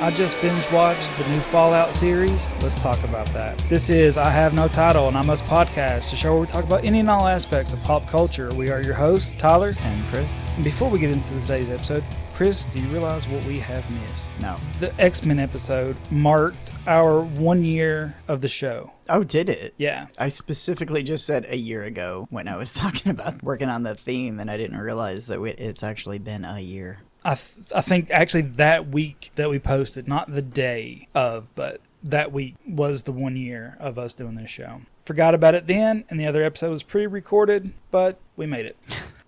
I just binge watched the new Fallout series. Let's talk about that. This is I Have No Title and I Must Podcast, a show where we talk about any and all aspects of pop culture. We are your hosts, Tyler and Chris. And before we get into today's episode, Chris, do you realize what we have missed? No. The X-Men episode marked our 1 year of the show. Oh, did it? Yeah. I specifically just said a year ago when I was talking about working on the theme, and I didn't realize that it's actually been a year. I think actually that week that we posted, not the day of, but that week was the 1 year of us doing this show. Forgot about it then, and the other episode was pre-recorded, but we made it.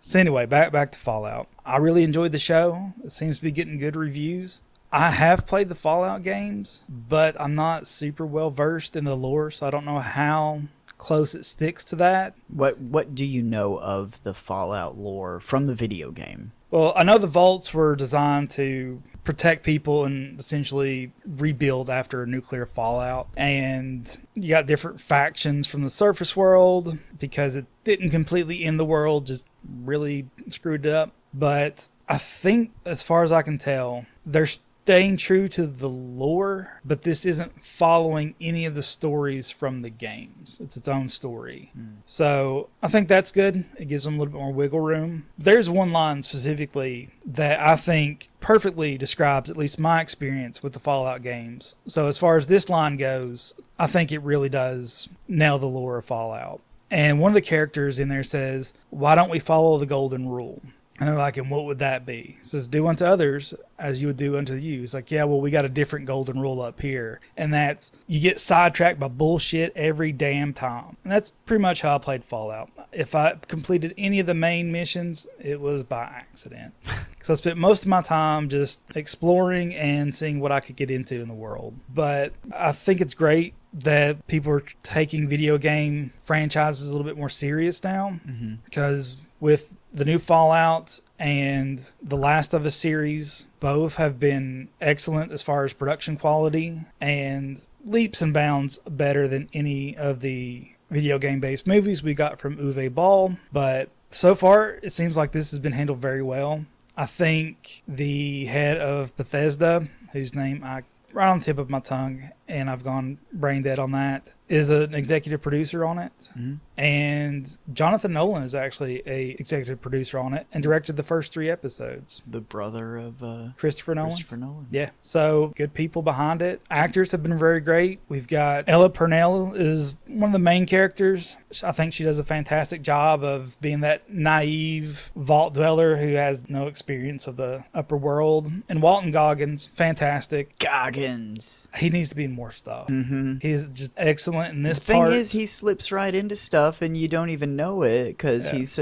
So anyway, back to Fallout. I really enjoyed the show. It seems to be getting good reviews. I have played the Fallout games, but I'm not super well versed in the lore, so I don't know how close it sticks to that. What do you know of the Fallout lore from the video game? Well, I know the vaults were designed to protect people and essentially rebuild after a nuclear fallout. And you got different factions from the surface world because it didn't completely end the world, just really screwed it up. But I think, as far as I can tell, they're staying true to the lore, but this isn't following any of the stories from the games. It's its own story. So I think that's good. It gives them a little bit more wiggle room. There's one line specifically that I think perfectly describes at least my experience with the Fallout games. So as far as this line goes, I think it really does nail the lore of Fallout. And one of the characters in there says, "Why don't we follow the golden rule?" And they're like, and what would that be? It says, do unto others as you would do unto you. It's like, yeah, well, we got a different golden rule up here. And that's, you get sidetracked by bullshit every damn time. And that's pretty much how I played Fallout. If I completed any of the main missions, it was by accident. Because I spent most of my time just exploring and seeing what I could get into in the world. But I think it's great that people are taking video game franchises a little bit more serious now. Because with the new Fallout and the Last of Us series, both have been excellent as far as production quality and leaps and bounds better than any of the video game based movies we got from Uwe Ball. But so far, it seems like this has been handled very well. I think the head of Bethesda, whose name I right on the tip of my tongue, and I've gone brain dead on that, is an executive producer on it. And Jonathan Nolan is actually a executive producer on it and directed the first 3 episodes. The brother of Christopher Nolan. Christopher Nolan. Yeah. So good people behind it. Actors have been very great. We've got Ella Purnell is one of the main characters. I think she does a fantastic job of being that naive vault dweller who has no experience of the upper world. And Walton Goggins, fantastic. Goggins. He needs to be in more stuff. He's just excellent in this part. part. The thing is, he slips right into stuff and you don't even know it because he's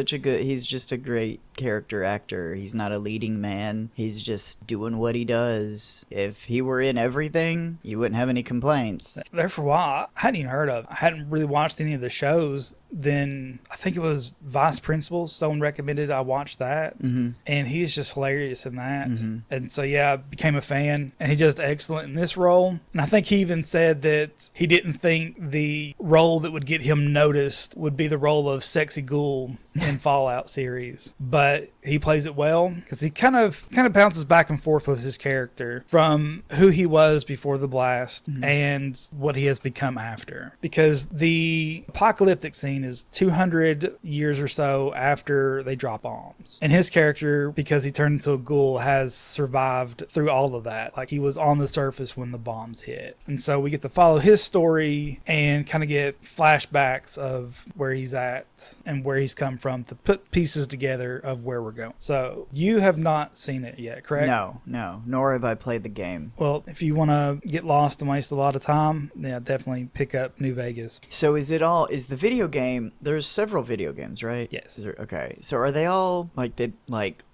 just a great character actor. He's not a leading man. He's just doing what he does. If he were in everything, you wouldn't have any complaints. There for a while, I hadn't even heard of. I hadn't really watched any of the shows. Then I think it was Vice Principals. Someone recommended I watch that. And he's just hilarious in that. And so, yeah, I became a fan. And he does excellent in this role. And I think he even said that he didn't think the role that would get him noticed would be the role of Sexy Ghoul in Fallout series. But he plays it well because he kind of bounces back and forth with his character from who he was before the blast and what he has become after. Because the apocalyptic scene is 200 years or so after they drop bombs. And his character, because he turned into a ghoul, has survived through all of that. Like, he was on the surface when the bombs hit. And so we get to follow his story and kind of get flashbacks of where he's at and where he's come from to put pieces together of where we're going. So you have not seen it yet, correct? No, nor have I played the game. Well, if you want to get lost and waste a lot of time, yeah, definitely pick up New Vegas. So is the video game, there's several video games, right? Yes. Okay. So are they all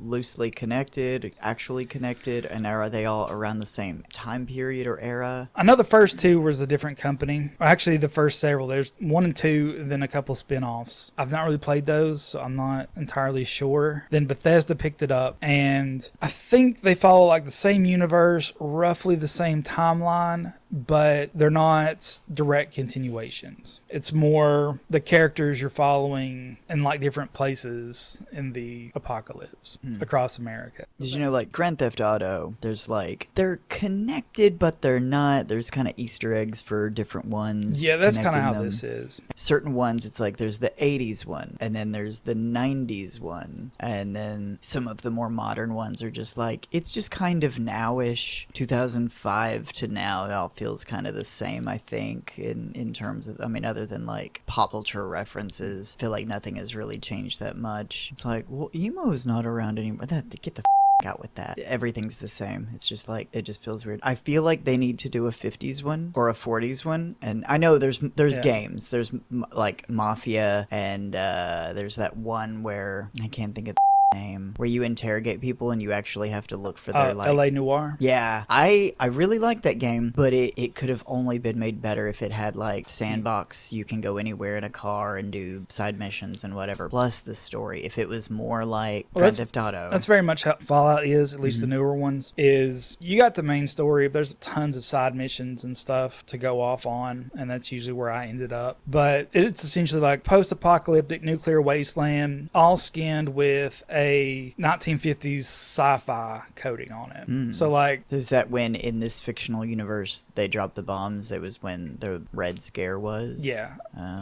loosely connected, actually connected, and are they all around the same time period or era? I know the first 2 was a different company. Actually, the first several. There's 1 and 2, and then a couple spin-offs. I've not really played those, so I'm not entirely sure. Then Bethesda picked it up, and I think they follow like the same universe, roughly the same timeline, but they're not direct continuations. It's more the characters you're following in like different places in the apocalypse across America. Did you know, like Grand Theft Auto, there's like, they're connected, but they're not. There's kind of Easter eggs for different ones. Yeah, that's kind of how them. this is. Certain ones, it's like there's the 80s one, and then there's the 90s one, and then some of the more modern ones are just like, it's just kind of nowish. 2005 to now, it all feels kind of the same, I think, in terms of, I mean, other than like pop culture references, I feel like nothing has really changed that much. It's like, well, emo is not around anymore. Get the out with that. Everything's the same. It's just like, it just feels weird. I feel like they need to do a 50s one or a 40s one. And I know there's games. There's like Mafia, and there's that one where I can't think of the name, where you interrogate people and you actually have to look for their like LA Noire. Yeah, I really like that game, but it could have only been made better if it had like sandbox. You can go anywhere in a car and do side missions and whatever. Plus the story. If it was more like Grand Theft Auto. That's very much how Fallout is, at least the newer ones, is you got the main story. There's tons of side missions and stuff to go off on, and that's usually where I ended up. But it's essentially like post-apocalyptic nuclear wasteland, all skinned with a 1950s sci-fi coating on it. So like, is that when in this fictional universe they dropped the bombs? It was when the Red Scare was? Yeah.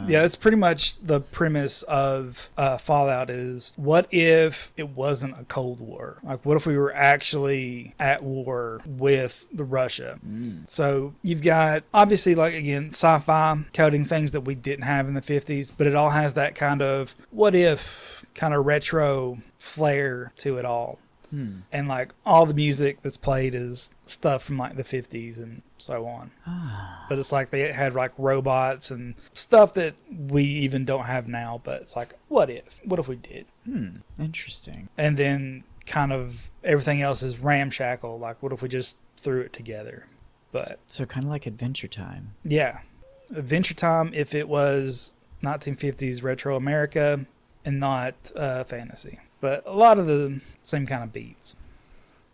Yeah, it's pretty much the premise of Fallout is, what if it wasn't a Cold War? Like, what if we were actually at war with the Russia? So you've got, obviously, like, again, sci-fi coding, things that we didn't have in the 50s, but it all has that kind of what if kind of retro flair to it all. And like all the music that's played is stuff from like the 50s and so on. But it's like they had like robots and stuff that we even don't have now, but it's like, what if we did? Interesting. And then kind of everything else is ramshackle, like what if we just threw it together? But so kind of like Adventure Time. Yeah, Adventure Time if it was 1950s retro America and not fantasy, but a lot of the same kind of beats.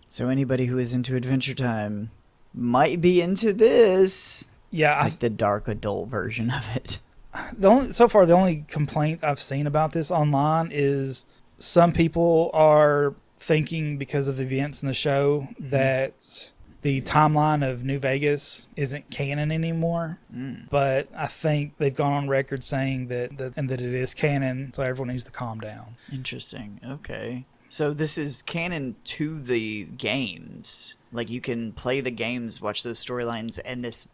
So anybody who is into Adventure Time might be into this. Yeah, it's like the dark adult version of it. The only complaint I've seen about this online is some people are thinking, because of events in the show, that the timeline of New Vegas isn't canon anymore. But I think they've gone on record saying that it is canon, so everyone needs to calm down. Interesting. Okay. So this is canon to the games. Like, you can play the games, watch those storylines, and this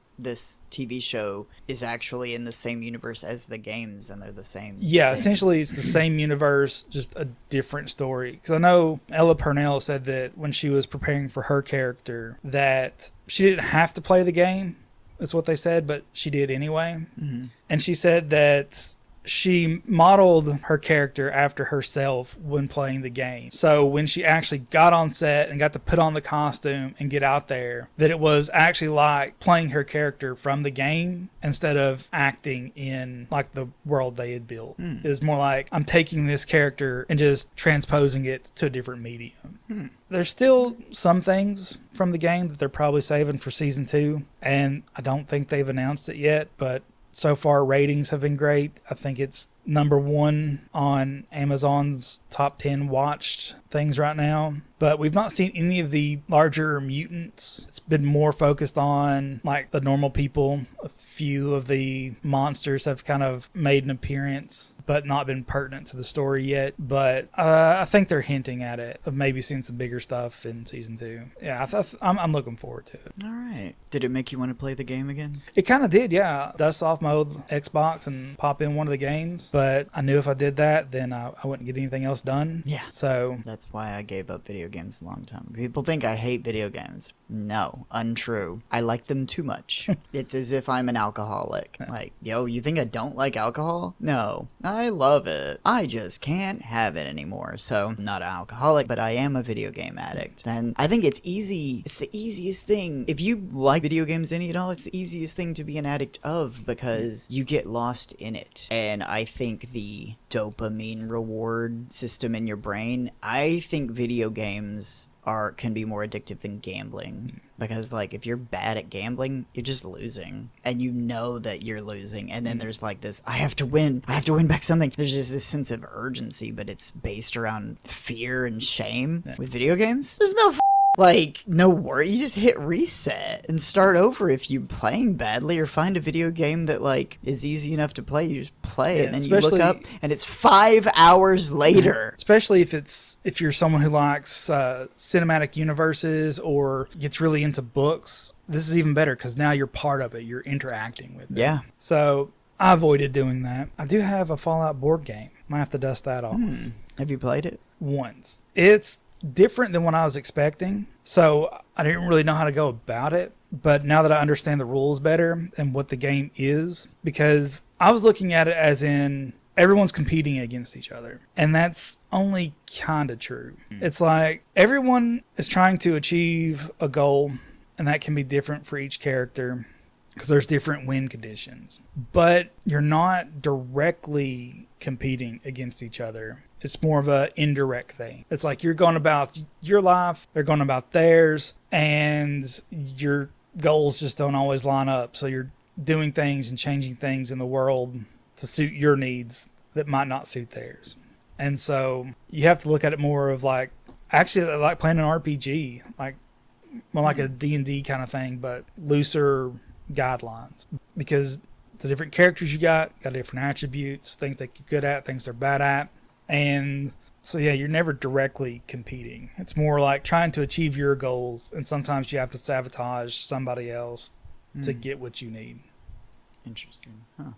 TV show is actually in the same universe as the games, and they're the same. Yeah, thing. Essentially it's the same universe, just a different story. Because I know Ella Purnell said that when she was preparing for her character that she didn't have to play the game, that's what they said, but she did anyway. And she said that she modeled her character after herself when playing the game. So when she actually got on set and got to put on the costume and get out there, that it was actually like playing her character from the game instead of acting in like the world they had built. It was more like, I'm taking this character and just transposing it to a different medium. There's still some things from the game that they're probably saving for season 2, and I don't think they've announced it yet, but so far ratings have been great. I think it's number 1 on Amazon's top 10 watched things right now. But we've not seen any of the larger mutants. It's been more focused on like the normal people. A few of the monsters have kind of made an appearance, but not been pertinent to the story yet. But I think they're hinting at it, of maybe seeing some bigger stuff in season 2. Yeah, I'm looking forward to it. All right. Did it make you want to play the game again? It kind of did, yeah. Dust off my old Xbox and pop in one of the games. But I knew if I did that, then I wouldn't get anything else done. Yeah. So that's why I gave up video games a long time. People think I hate video games. No, untrue. I like them too much. It's as if I'm an alcoholic. Like, yo, you think I don't like alcohol? No, I love it. I just can't have it anymore. So, I'm not an alcoholic, but I am a video game addict. And I think it's easy. It's the easiest thing. If you like video games any at all, it's the easiest thing to be an addict of, because you get lost in it. And I think the dopamine reward system in your brain. I think video games can be more addictive than gambling, because like if you're bad at gambling, you're just losing, and you know that you're losing, and then there's like this, I have to win back something. There's just this sense of urgency, but it's based around fear and shame. With video games, there's no like, no worry, you just hit reset and start over. If you're playing badly, or find a video game that like is easy enough to play, you just play it, and then you look up and it's 5 hours later. Especially if you're someone who likes cinematic universes or gets really into books, this is even better because now you're part of it. You're interacting with it. Yeah. So I avoided doing that. I do have a Fallout board game. Might have to dust that off. Have you played it? Once. It's different than what I was expecting, so I didn't really know how to go about it. But now that I understand the rules better and what the game is, because I was looking at it as in everyone's competing against each other, and that's only kind of true. It's like everyone is trying to achieve a goal, and that can be different for each character because there's different win conditions, but you're not directly competing against each other. It's more of an indirect thing. It's like you're going about your life, they're going about theirs, and your goals just don't always line up. So you're doing things and changing things in the world to suit your needs that might not suit theirs. And so you have to look at it more of like, actually like playing an RPG, like more like a D&D kind of thing, but looser guidelines. Because the different characters you got different attributes, things that you're good at, things they're bad at. And so, yeah, you're never directly competing. It's more like trying to achieve your goals, and sometimes you have to sabotage somebody else to get what you need. Interesting. Huh.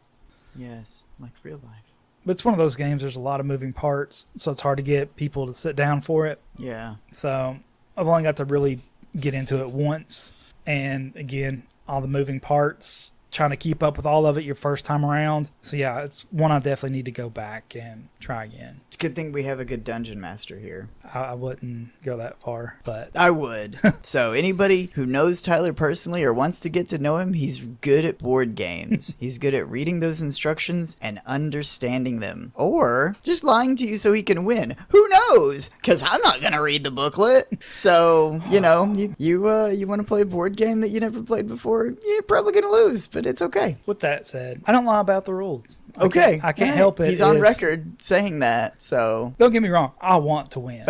Yes, like real life. But it's one of those games, there's a lot of moving parts, so it's hard to get people to sit down for it. Yeah. So I've only got to really get into it once. And again, all the moving parts, trying to keep up with all of it your first time around. So yeah, it's one I definitely need to go back and try again. It's a good thing we have a good dungeon master here. I wouldn't go that far, but I would. So anybody who knows Tyler personally or wants to get to know him, he's good at board games. He's good at reading those instructions and understanding them, or just lying to you so he can win. Who knows? Because I'm not gonna read the booklet. So you know, you want to play a board game that you never played before, you're probably gonna lose, but it's okay. With that said, I don't lie about the rules. Okay. I can't help it. He's on record saying that, so. Don't get me wrong. I want to win.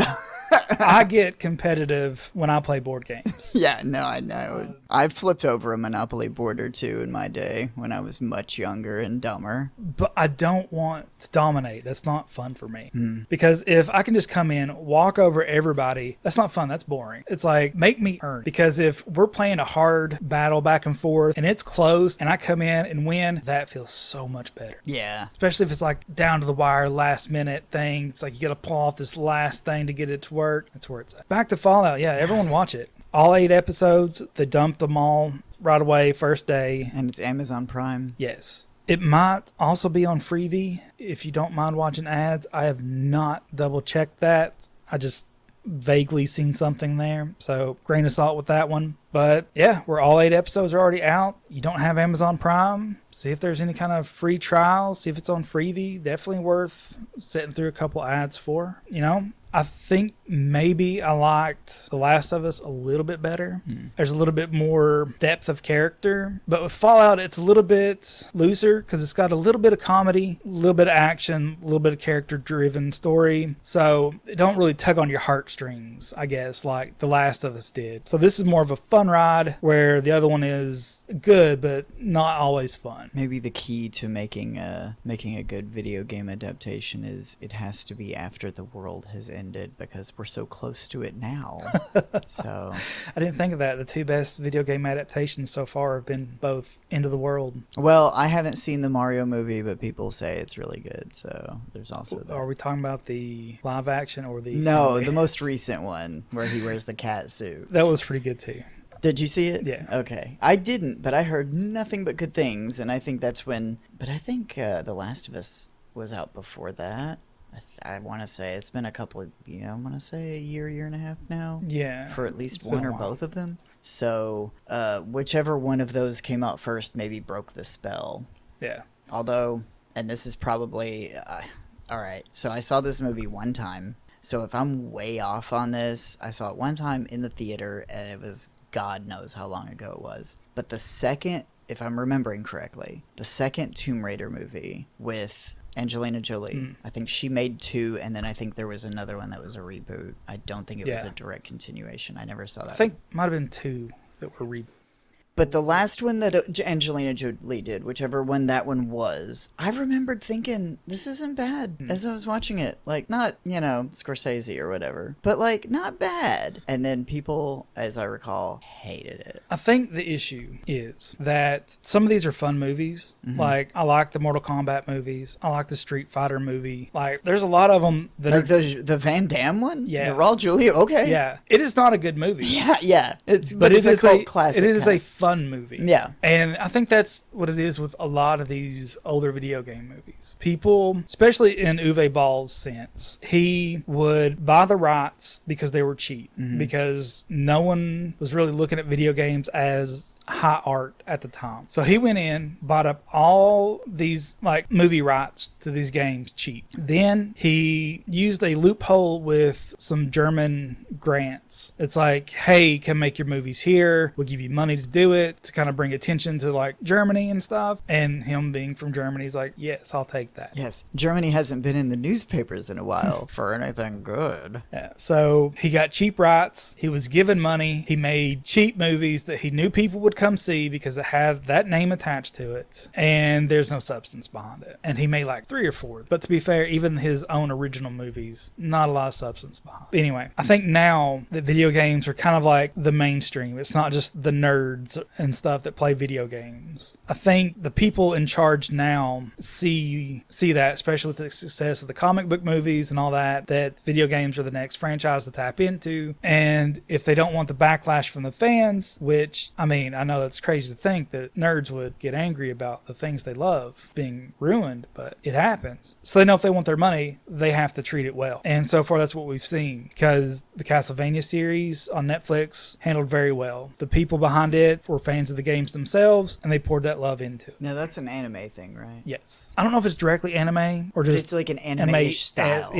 I get competitive when I play board games. Yeah, no, I know. I've flipped over a Monopoly board or two in my day when I was much younger and dumber. But I don't want to dominate. That's not fun for me. Because if I can just come in, walk over everybody, that's not fun. That's boring. It's like, make me earn. Because if we're playing a hard battle back and forth and it's close and I come in and win, that feels so much better. Yeah. Especially if it's like down to the wire, last minute thing. It's like you got to pull off this last thing to get it to work. That's where it's at. Back to Fallout. Yeah, everyone watch it. All 8 episodes. They dumped them all right away, first day. And it's Amazon Prime. Yes. It might also be on Freevee if you don't mind watching ads. I have not double checked that. I just vaguely seen something there. So grain of salt with that one. But yeah, we're all 8 episodes are already out. You don't have Amazon Prime. See if there's any kind of free trial. See if it's on Freevee. Definitely worth sitting through a couple ads for. You know, I think maybe I liked The Last of Us a little bit better. There's a little bit more depth of character. But with Fallout, it's a little bit looser because it's got a little bit of comedy, a little bit of action, a little bit of character-driven story. So it don't really tug on your heartstrings, I guess, like The Last of Us did. So this is more of a fun ride where the other one is good, but not always fun. Maybe the key to making a good video game adaptation is it has to be after the world has ended, because we're so close to it now. So I didn't think of that. The 2 best video game adaptations so far have been both End of the World. Well, I haven't seen the Mario movie, but people say it's really good. So there's also that. Are we talking about the live action or the... No, the most recent one where he wears the cat suit. That was pretty good too. Did you see it? Yeah. Okay. I didn't, but I heard nothing but good things, and I think that's when... But I think The Last of Us was out before that. I want to say it's been a couple of, I want to say a year and a half now. Yeah. For at least one or both of them. So whichever one of those came out first maybe broke the spell. Yeah. Although, and this is probably... All right, so I saw this movie one time. So if I'm way off on this, I saw it one time in the theater, and it was God knows how long ago it was. But the second, if I'm remembering correctly, the second Tomb Raider movie with Angelina Jolie, I think she made 2, and then I think there was another one that was a reboot. I don't think it was a direct continuation. I never saw that. I think might have been 2 that were reboots. But the last one that Angelina Jolie did, whichever one that one was, I remembered thinking, this isn't bad as I was watching it. Like, not, Scorsese or whatever, but like, not bad. And then people, as I recall, hated it. I think the issue is that some of these are fun movies. Like, I like the Mortal Kombat movies. I like the Street Fighter movie. Like, there's a lot of them that like the Van Damme one? Yeah. The Raul Julia? Okay. Yeah. It is not a good movie. Yeah. It's a cult classic. It is a fun movie. Yeah. And I think that's what it is with a lot of these older video game movies. People, especially in Uwe Ball's sense, he would buy the rights because they were cheap, because no one was really looking at video games as high art at the time. So he went in, bought up all these like movie rights to these games cheap. Then he used a loophole with some German grants. It's like, hey, come make your movies here. We'll give you money to do it, to kind of bring attention to like Germany and stuff. And him being from Germany, he's like, yes, I'll take that. Yes. Germany hasn't been in the newspapers in a while for anything good. Yeah. So he got cheap rights. He was given money. He made cheap movies that he knew people would come see because it had that name attached to it, and there's no substance behind it. And he made like 3 or 4. But to be fair, even his own original movies, not a lot of substance behind it. Anyway, I think now that video games are kind of like the mainstream. It's not just the nerds and stuff that play video games. I think the people in charge now see that, especially with the success of the comic book movies and all that video games are the next franchise to tap into. And if they don't want the backlash from the fans, which, I mean, I know that's crazy to think that nerds would get angry about the things they love being ruined, but it happens. So they know if they want their money, they have to treat it well. And so far, that's what we've seen, because the Castlevania series on Netflix handled very well. The people behind it were fans of the games themselves, and they poured that love into it. Now, that's an anime thing, right? Yes. I don't know if it's directly anime or just... It's like an anime-ish style.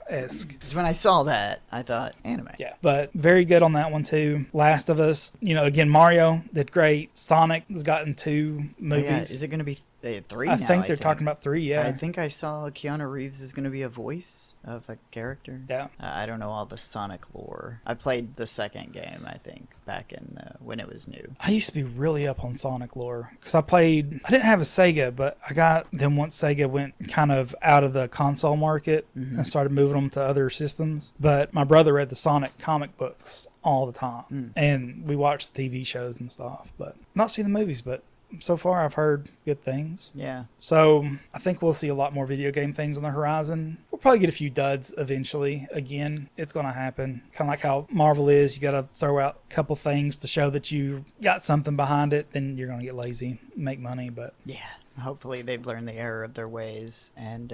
Esque. Because when I saw that, I thought anime. Yeah, but very good on that one too. Last of Us, again, Mario did great. Sonic has gotten 2 movies. Yeah, is it going to be 3 I now? think they're talking about 3, yeah. I think I saw Keanu Reeves is going to be a voice of a character. Yeah. I don't know all the Sonic lore. I played the second game, I think, back in when it was new. I used to be really up on Sonic lore because I didn't have a Sega, but I got them once Sega went kind of out of the console market and started moving them to other systems. But my brother read the Sonic comic books all the time, and we watched TV shows and stuff, but not seen the movies, but so far I've heard good things. Yeah. So I think we'll see a lot more video game things on the horizon. We'll probably get a few duds eventually. Again, it's going to happen. Kind of like how Marvel is. You got to throw out a couple things to show that you got something behind it. Then you're going to get lazy, make money. But yeah, hopefully they've learned the error of their ways and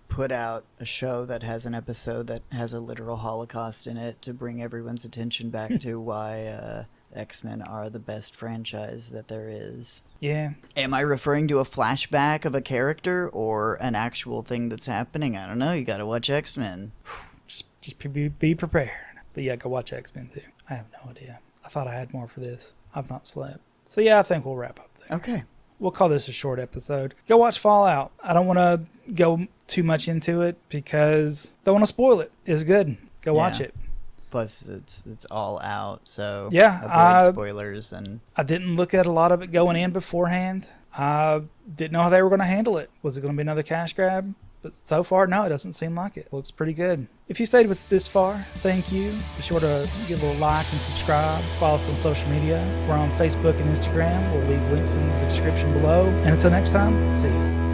put out a show that has an episode that has a literal Holocaust in it to bring everyone's attention back to why X-Men are the best franchise that there is. Yeah. Am I referring to a flashback of a character or an actual thing that's happening? I don't know. You got to watch X-Men. Just be prepared. But yeah, go watch X-Men too. I have no idea. I thought I had more for this. I've not slept. So yeah, I think we'll wrap up there. Okay. We'll call this a short episode. Go watch Fallout. I don't want to go too much into it because I don't want to spoil it. It's good. Go watch it. Plus, it's all out, so yeah, avoid spoilers. And I didn't look at a lot of it going in beforehand. I didn't know how they were going to handle it. Was it going to be another cash grab? But so far, no, it doesn't seem like it. Looks pretty good. If you stayed with this far, thank you. Be sure to give a little like and subscribe. Follow us on social media. We're on Facebook and Instagram. We'll leave links in the description below. And until next time, see you.